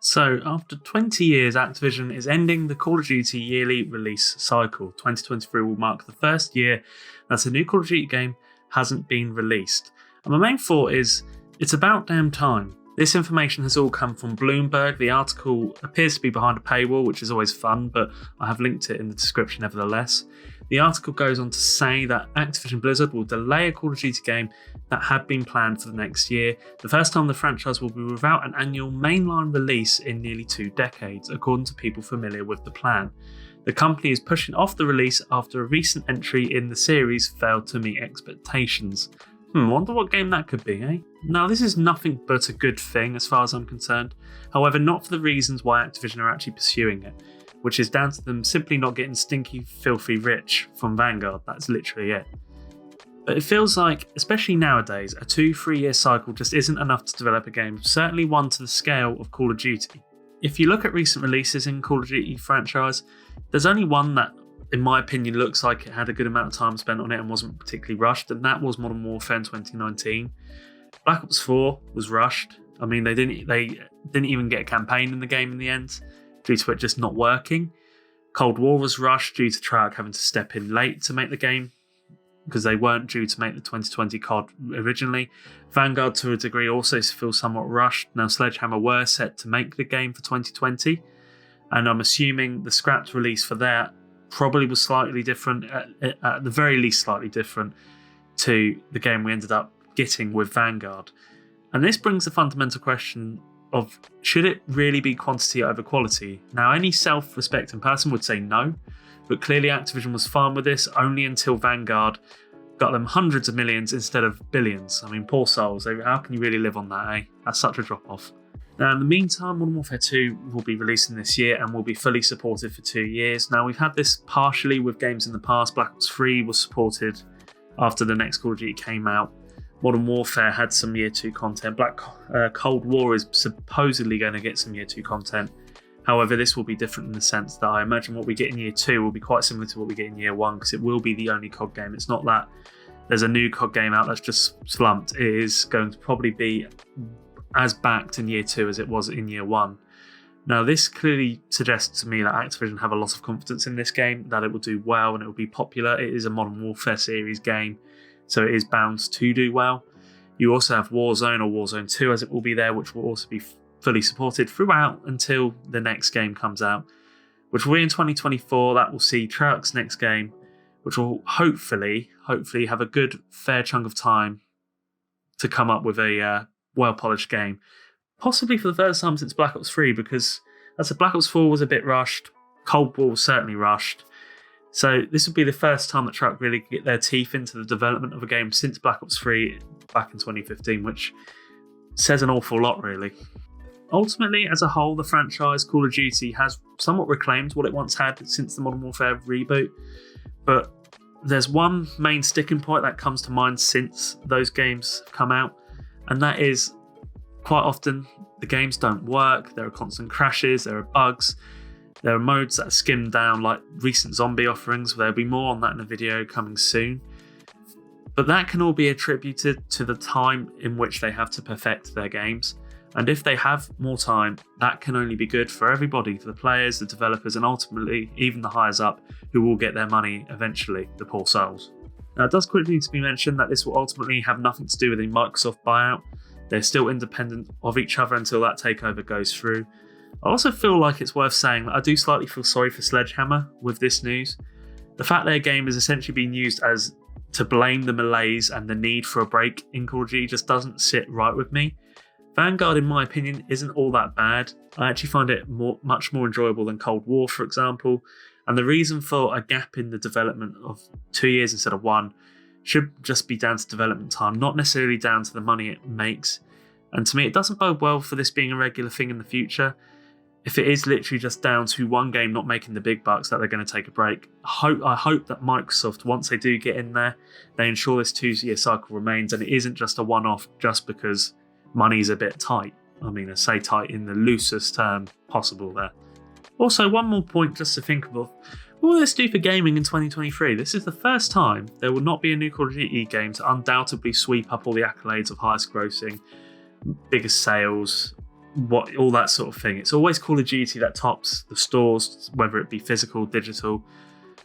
So, after 20 years, Activision is ending the Call of Duty yearly release cycle. 2023 will mark the first year that a new Call of Duty game hasn't been released. And my main thought is, it's about damn time. This information has all come from Bloomberg. The article appears to be behind a paywall, which is always fun, but I have linked it in the description nevertheless. The article goes on to say that Activision Blizzard will delay a Call of Duty game that had been planned for the next year, the first time the franchise will be without an annual mainline release in nearly 2 decades, according to people familiar with the plan. The company is pushing off the release after a recent entry in the series failed to meet expectations. Wonder what game that could be, eh? Now, this is nothing but a good thing as far as I'm concerned, however not for the reasons why Activision are actually pursuing it, which is down to them simply not getting stinky, filthy rich from Vanguard. That's literally it. But it feels like, especially nowadays, a 2-3 year cycle just isn't enough to develop a game, certainly one to the scale of Call of Duty. If you look at recent releases in Call of Duty franchise, there's only one that, in my opinion, looks like it had a good amount of time spent on it and wasn't particularly rushed, and that was Modern Warfare in 2019. Black Ops 4 was rushed. I mean, they didn't even get a campaign in the game in the end, due to it just not working. Cold War was rushed due to Treyarch having to step in late to make the game, because they weren't due to make the 2020 COD originally. Vanguard, to a degree, also feels somewhat rushed. Now, Sledgehammer were set to make the game for 2020, and I'm assuming the scrapped release for that probably was slightly different, at the very least slightly different, to the game we ended up getting with Vanguard. And this brings the fundamental question of, should it really be quantity over quality? Now, any self-respecting person would say no, but clearly Activision was fine with this only until Vanguard got them hundreds of millions instead of billions. I mean, poor souls, how can you really live on that, eh? That's such a drop-off. Now, in the meantime, Modern Warfare 2 will be releasing this year and will be fully supported for 2 years. Now, we've had this partially with games in the past. Black Ops 3 was supported after the next Call of Duty came out. Modern Warfare had some Year 2 content. Cold War is supposedly going to get some Year 2 content. However, this will be different in the sense that I imagine what we get in Year 2 will be quite similar to what we get in Year 1, because it will be the only COD game. It's not that there's a new COD game out that's just slumped. It is going to probably be as backed in Year 2 as it was in Year 1. Now, this clearly suggests to me that Activision have a lot of confidence in this game, that it will do well and it will be popular. It is a Modern Warfare series game, so it is bound to do well. You also have Warzone, or Warzone 2 as it will be there, which will also be fully supported throughout until the next game comes out, which will be in 2024. That will see Treyarch's next game, which will hopefully have a good fair chunk of time to come up with a well-polished game, possibly for the first time since Black Ops 3, because as I said, Black Ops 4 was a bit rushed, Cold War was certainly rushed, so this would be the first time that Treyarch really get their teeth into the development of a game since Black Ops 3 back in 2015, which says an awful lot, really. Ultimately, as a whole, the franchise Call of Duty has somewhat reclaimed what it once had since the Modern Warfare reboot, but there's one main sticking point that comes to mind since those games have come out, and that is, quite often the games don't work. There are constant crashes, there are bugs, there are modes that are skimmed down like recent zombie offerings. There'll be more on that in a video coming soon. But that can all be attributed to the time in which they have to perfect their games. And if they have more time, that can only be good for everybody, for the players, the developers, and ultimately even the highers up, who will get their money eventually, the poor souls. Now, it does quickly need to be mentioned that this will ultimately have nothing to do with a Microsoft buyout. They're still independent of each other until that takeover goes through. I also feel like it's worth saying that I do slightly feel sorry for Sledgehammer with this news. The fact their game is essentially being used as to blame the malaise and the need for a break in Call of Duty just doesn't sit right with me. Vanguard, in my opinion, isn't all that bad. I actually find it much more enjoyable than Cold War, for example. And the reason for a gap in the development of 2 years instead of 1 should just be down to development time, not necessarily down to the money it makes. And to me, it doesn't bode well for this being a regular thing in the future. If it is literally just down to one game not making the big bucks, that they're going to take a break. I hope that Microsoft, once they do get in there, they ensure this 2-year cycle remains and it isn't just a one-off just because money's a bit tight. I mean, I say tight in the loosest term possible there. Also, one more point just to think of. What will this do for gaming in 2023? This is the first time there will not be a new Call of Duty game to undoubtedly sweep up all the accolades of highest grossing, biggest sales, what all that sort of thing. It's always Call of Duty that tops the stores, whether it be physical, digital.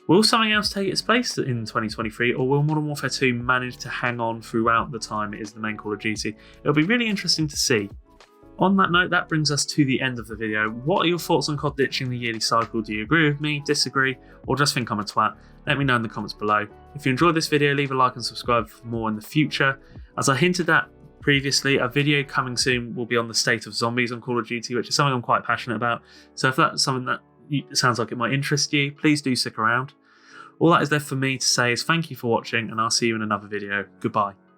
Will something else take its place in 2023, or will Modern Warfare 2 manage to hang on throughout the time it is the main Call of Duty? It'll be really interesting to see. On that note, that brings us to the end of the video. What are your thoughts on COD ditching the yearly cycle? Do you agree with me, disagree, or just think I'm a twat? Let me know in the comments below. If you enjoyed this video, leave a like and subscribe for more in the future. As I hinted at previously, a video coming soon will be on the state of zombies on Call of Duty, which is something I'm quite passionate about. So if that's something that sounds like it might interest you, please do stick around. All that is left for me to say is thank you for watching, and I'll see you in another video. Goodbye.